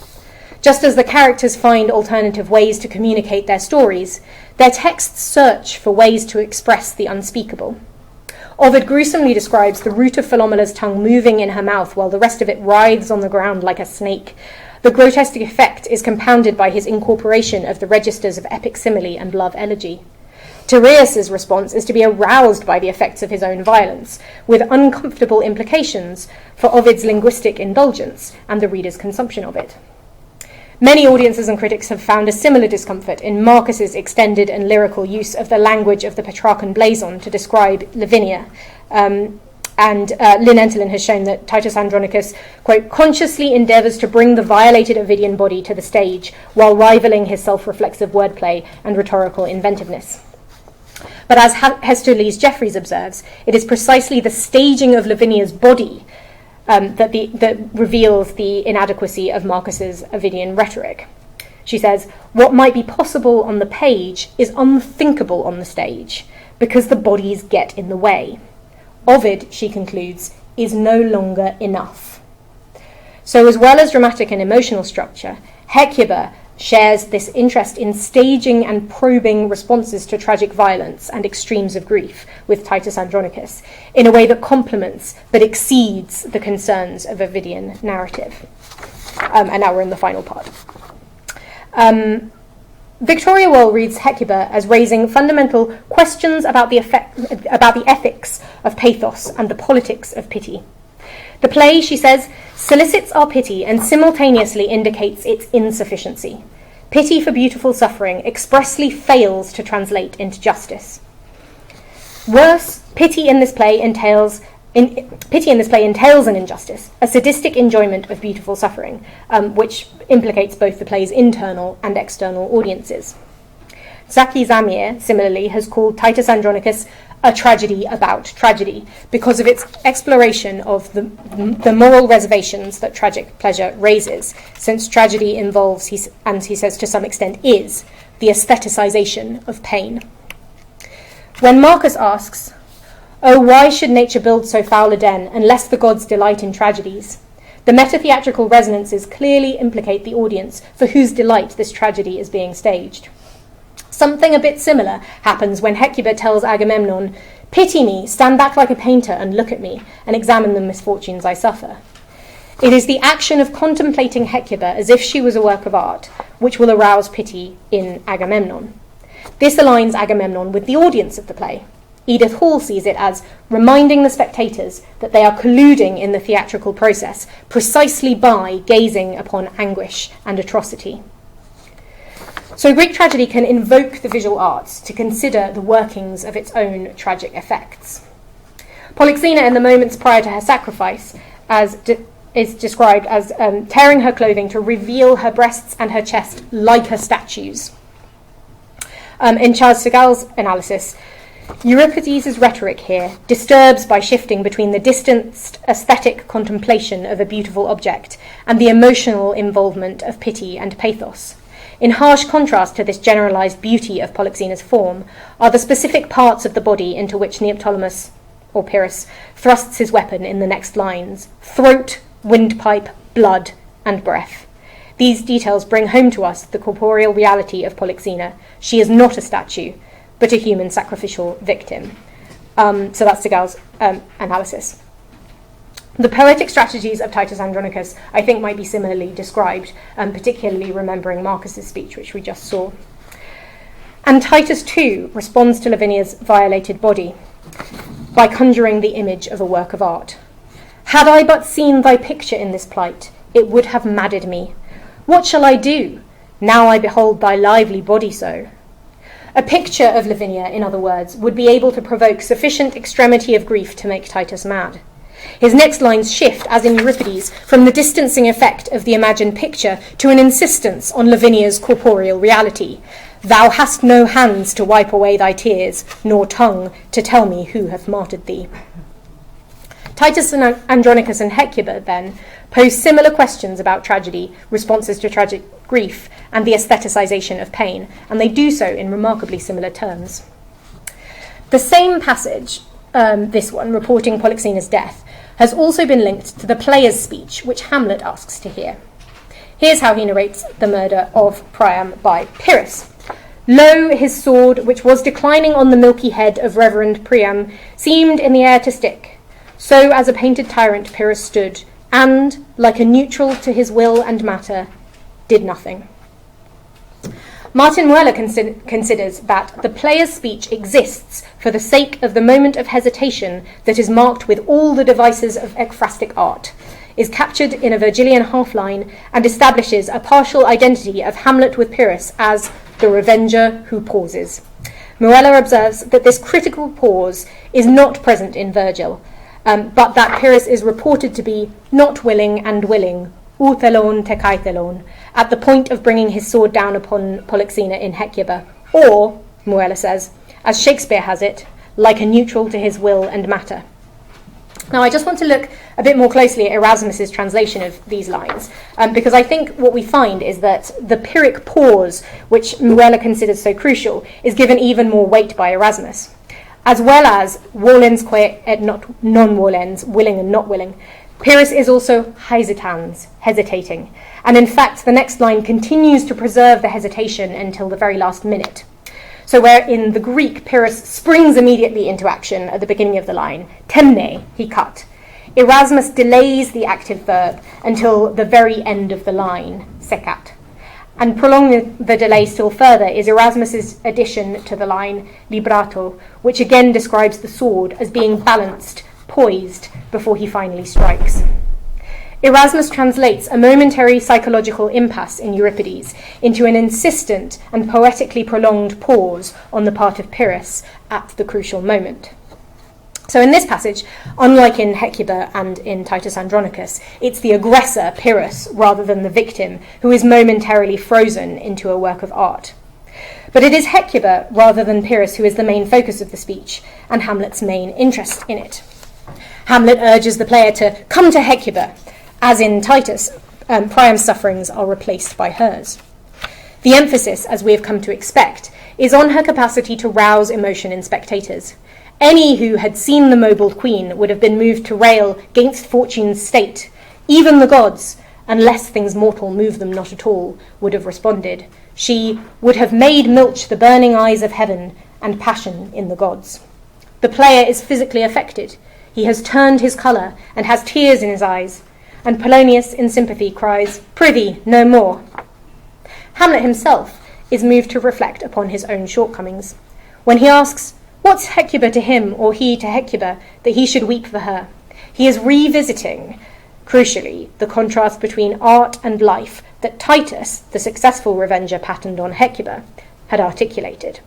Speaker 2: Just as the characters find alternative ways to communicate their stories, their texts search for ways to express the unspeakable. Ovid gruesomely describes the root of Philomela's tongue moving in her mouth while the rest of it writhes on the ground like a snake. The grotesque effect is compounded by his incorporation of the registers of epic simile and love elegy. Tyrius's response is to be aroused by the effects of his own violence, with uncomfortable implications for Ovid's linguistic indulgence and the reader's consumption of it. Many audiences and critics have found a similar discomfort in Marcus's extended and lyrical use of the language of the Petrarchan blazon to describe Lavinia. Lynn Enterlin has shown that Titus Andronicus, quote, consciously endeavours to bring the violated Ovidian body to the stage while rivalling his self-reflexive wordplay and rhetorical inventiveness. But as Hester Lees Jeffreys observes, it is precisely the staging of Lavinia's body that reveals the inadequacy of Marcus's Ovidian rhetoric. She says, "What might be possible on the page is unthinkable on the stage, because the bodies get in the way. Ovid," she concludes, "is no longer enough." So as well as dramatic and emotional structure, Hecuba shares this interest in staging and probing responses to tragic violence and extremes of grief with Titus Andronicus in a way that complements but exceeds the concerns of Ovidian narrative. And now we're in the final part. Victoria Wohl reads Hecuba as raising fundamental questions about the ethics of pathos and the politics of pity. The play, she says, solicits our pity and simultaneously indicates its insufficiency. Pity for beautiful suffering expressly fails to translate into justice. Worse, pity in this play entails an injustice, a sadistic enjoyment of beautiful suffering, which implicates both the play's internal and external audiences. Zaki Zamir, similarly, has called Titus Andronicus a tragedy about tragedy because of its exploration of the moral reservations that tragic pleasure raises, since tragedy involves, he says to some extent is, the aestheticization of pain. When Marcus asks, "Oh, why should nature build so foul a den, unless the gods delight in tragedies?" the meta-theatrical resonances clearly implicate the audience for whose delight this tragedy is being staged. Something a bit similar happens when Hecuba tells Agamemnon, "Pity me, stand back like a painter and look at me, and examine the misfortunes I suffer." It is the action of contemplating Hecuba as if she was a work of art which will arouse pity in Agamemnon. This aligns Agamemnon with the audience of the play. Edith Hall sees it as reminding the spectators that they are colluding in the theatrical process precisely by gazing upon anguish and atrocity. So Greek tragedy can invoke the visual arts to consider the workings of its own tragic effects. Polyxena, in the moments prior to her sacrifice, is described as tearing her clothing to reveal her breasts and her chest like a statue's. In Charles Segal's analysis, Euripides' rhetoric here disturbs by shifting between the distanced aesthetic contemplation of a beautiful object and the emotional involvement of pity and pathos. In harsh contrast to this generalized beauty of Polyxena's form are the specific parts of the body into which Neoptolemus, or Pyrrhus, thrusts his weapon in the next lines: throat, windpipe, blood, and breath. These details bring home to us the corporeal reality of Polyxena. She is not a statue, but a human sacrificial victim. So that's Segal's analysis. The poetic strategies of Titus Andronicus, I think, might be similarly described, particularly remembering Marcus's speech, which we just saw. And Titus, too, responds to Lavinia's violated body by conjuring the image of a work of art. "Had I but seen thy picture in this plight, it would have madded me. What shall I do, now I behold thy lively body so?" A picture of Lavinia, in other words, would be able to provoke sufficient extremity of grief to make Titus mad. His next lines shift, as in Euripides, from the distancing effect of the imagined picture to an insistence on Lavinia's corporeal reality. "Thou hast no hands to wipe away thy tears, nor tongue to tell me who hath martyred thee." Titus and Andronicus and Hecuba, then, pose similar questions about tragedy, responses to tragic grief, and the aestheticization of pain, and they do so in remarkably similar terms. The same passage, this one, reporting Polyxena's death, has also been linked to the player's speech, which Hamlet asks to hear. Here's how he narrates the murder of Priam by Pyrrhus. "Lo, his sword, which was declining on the milky head of reverend Priam, seemed in the air to stick. So as a painted tyrant Pyrrhus stood, and, like a neutral to his will and matter, did nothing." Martin Mueller considers that the player's speech exists for the sake of the moment of hesitation that is marked with all the devices of ekphrastic art, is captured in a Virgilian half-line, and establishes a partial identity of Hamlet with Pyrrhus as the revenger who pauses. Mueller observes that this critical pause is not present in Virgil, but that Pyrrhus is reported to be not willing and willing, ou thelon te kai thelon, at the point of bringing his sword down upon Polyxena in Hecuba, or, Mueller says, as Shakespeare has it, like a neutral to his will and matter. Now, I just want to look a bit more closely at Erasmus's translation of these lines, because I think what we find is that the Pyrrhic pause, which Mueller considers so crucial, is given even more weight by Erasmus. As well as volens quae et non volens, willing and not willing, Pyrrhus is also hesitans, hesitating. And in fact, the next line continues to preserve the hesitation until the very last minute. So where in the Greek, Pyrrhus springs immediately into action at the beginning of the line, temne, he cut. Erasmus delays the active verb until the very end of the line, secat. And prolonging the delay still further is Erasmus's addition to the line, librato, which again describes the sword as being balanced, poised, before he finally strikes. Erasmus translates a momentary psychological impasse in Euripides into an insistent and poetically prolonged pause on the part of Pyrrhus at the crucial moment. So in this passage, unlike in Hecuba and in Titus Andronicus, it's the aggressor, Pyrrhus, rather than the victim, who is momentarily frozen into a work of art. But it is Hecuba, rather than Pyrrhus, who is the main focus of the speech, and Hamlet's main interest in it. Hamlet urges the player to come to Hecuba. As in Titus, Priam's sufferings are replaced by hers. The emphasis, as we have come to expect, is on her capacity to rouse emotion in spectators. Any who had seen the mobile queen would have been moved to rail 'gainst fortune's state, even the gods, unless things mortal move them not at all, would have responded. She would have made milch the burning eyes of heaven and passion in the gods. The player is physically affected. He has turned his colour and has tears in his eyes. And Polonius, in sympathy, cries, "Prithee, no more." Hamlet himself is moved to reflect upon his own shortcomings. When he asks, what's Hecuba to him or he to Hecuba that he should weep for her? He is revisiting, crucially, the contrast between art and life that Titus, the successful revenger patterned on Hecuba, had articulated.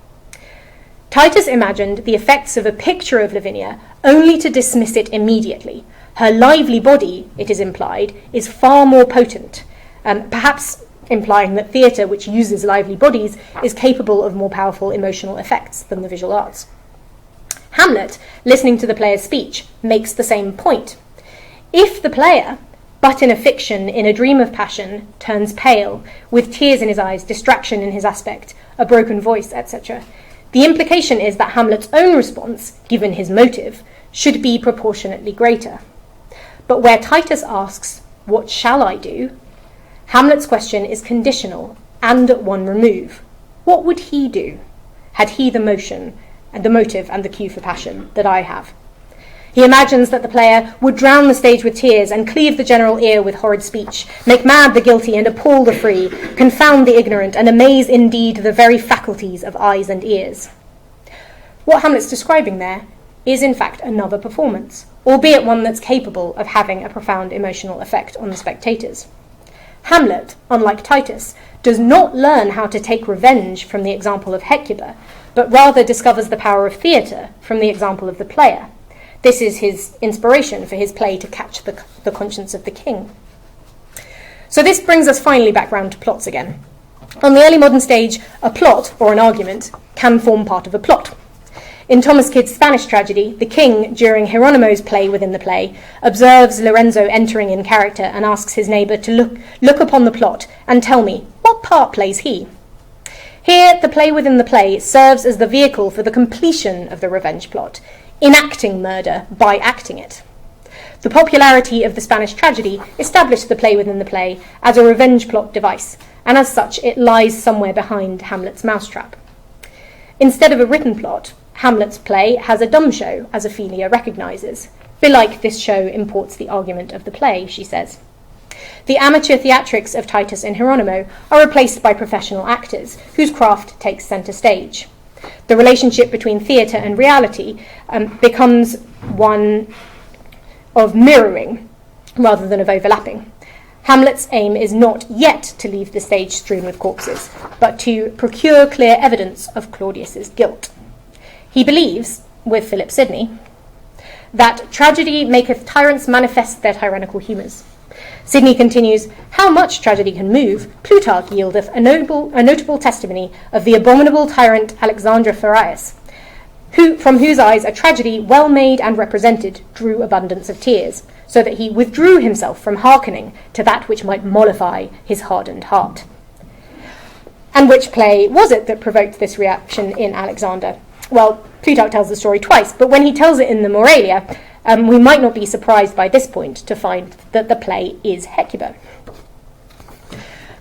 Speaker 2: Titus imagined the effects of a picture of Lavinia only to dismiss it immediately. Her lively body, it is implied, is far more potent, perhaps implying that theatre, which uses lively bodies, is capable of more powerful emotional effects than the visual arts. Hamlet, listening to the player's speech, makes the same point. If the player, but in a fiction, in a dream of passion, turns pale, with tears in his eyes, distraction in his aspect, a broken voice, etc., the implication is that Hamlet's own response, given his motive, should be proportionately greater. But where Titus asks, "What shall I do?" Hamlet's question is conditional and at one remove. What would he do, had he the motive and the cue for passion that I have? He imagines that the player would drown the stage with tears and cleave the general ear with horrid speech, make mad the guilty and appall the free, confound the ignorant and amaze indeed the very faculties of eyes and ears. What Hamlet's describing there is in fact another performance, albeit one that's capable of having a profound emotional effect on the spectators. Hamlet, unlike Titus, does not learn how to take revenge from the example of Hecuba, but rather discovers the power of theatre from the example of the player. This is his inspiration for his play to catch the conscience of the king. So this brings us finally back round to plots again. On the early modern stage, a plot, or an argument, can form part of a plot. In Thomas Kyd's Spanish tragedy, the king, during Hieronymo's play within the play, observes Lorenzo entering in character and asks his neighbour to look upon the plot and tell me, what part plays he? Here, the play within the play serves as the vehicle for the completion of the revenge plot, enacting murder by acting it. The popularity of the Spanish tragedy established the play within the play as a revenge plot device, and as such it lies somewhere behind Hamlet's mousetrap. Instead of a written plot, Hamlet's play has a dumb show, as Ophelia recognises. Belike this show imports the argument of the play, she says. The amateur theatrics of Titus and Hieronymo are replaced by professional actors, whose craft takes centre stage. The relationship between theatre and reality becomes one of mirroring rather than of overlapping. Hamlet's aim is not yet to leave the stage strewn with corpses, but to procure clear evidence of Claudius's guilt. He believes, with Philip Sidney, that tragedy maketh tyrants manifest their tyrannical humours. Sidney continues, how much tragedy can move, Plutarch yieldeth a notable testimony of the abominable tyrant Alexander Phaearus, from whose eyes a tragedy well made and represented drew abundance of tears, so that he withdrew himself from hearkening to that which might mollify his hardened heart. And which play was it that provoked this reaction in Alexander? Well, Plutarch tells the story twice, but when he tells it in the Moralia, we might not be surprised by this point to find that the play is Hecuba.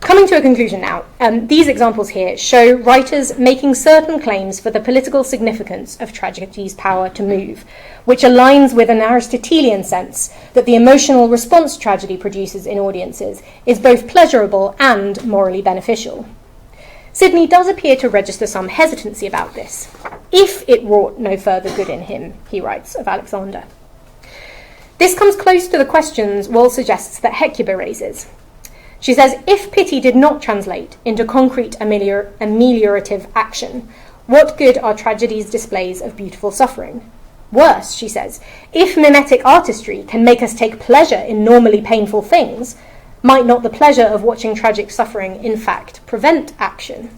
Speaker 2: Coming to a conclusion now, these examples here show writers making certain claims for the political significance of tragedy's power to move, which aligns with an Aristotelian sense that the emotional response tragedy produces in audiences is both pleasurable and morally beneficial. Sidney does appear to register some hesitancy about this, if it wrought no further good in him, he writes of Alexander. This comes close to the questions Wall suggests that Hecuba raises. She says, if pity did not translate into concrete ameliorative action, what good are tragedy's displays of beautiful suffering? Worse, she says, if mimetic artistry can make us take pleasure in normally painful things, might not the pleasure of watching tragic suffering, in fact, prevent action?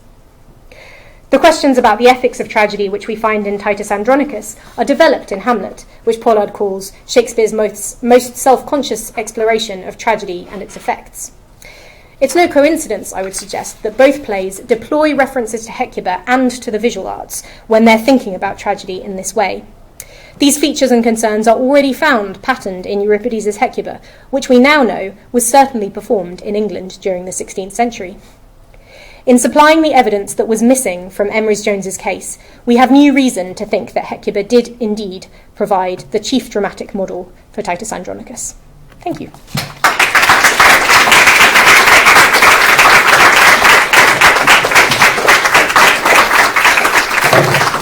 Speaker 2: The questions about the ethics of tragedy which we find in Titus Andronicus are developed in Hamlet, which Pollard calls Shakespeare's most self-conscious exploration of tragedy and its effects. It's no coincidence, I would suggest, that both plays deploy references to Hecuba and to the visual arts when they're thinking about tragedy in this way. These features and concerns are already found patterned in Euripides' Hecuba, which we now know was certainly performed in England during the 16th century. In supplying the evidence that was missing from Emrys-Jones's case, we have new reason to think that Hecuba did indeed provide the chief dramatic model for Titus Andronicus. Thank you.